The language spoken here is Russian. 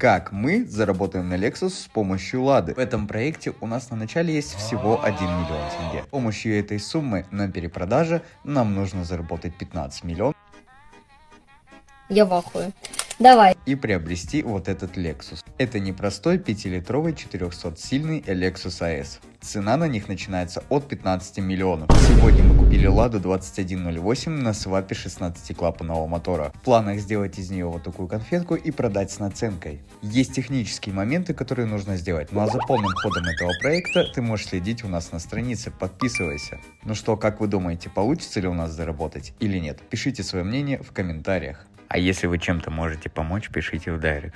Как мы заработаем на Lexus с помощью Лады. В этом проекте у нас на начале есть всего 1 миллион тенге. С помощью этой суммы на перепродаже нам нужно заработать 15 миллионов. Я в ахуе. Давай. И приобрести вот этот Lexus. Это непростой 5-литровый 400-сильный Lexus AS. Цена на них начинается от 15 миллионов. Сегодня мы купили Ладу 2108 на свапе 16-клапанного мотора. В планах сделать из нее вот такую конфетку и продать с наценкой. Есть технические моменты, которые нужно сделать. Ну а за полным ходом этого проекта ты можешь следить у нас на странице. Подписывайся. Ну что, как вы думаете, получится ли у нас заработать или нет? Пишите свое мнение в комментариях. А если вы чем-то можете помочь, пишите в директ.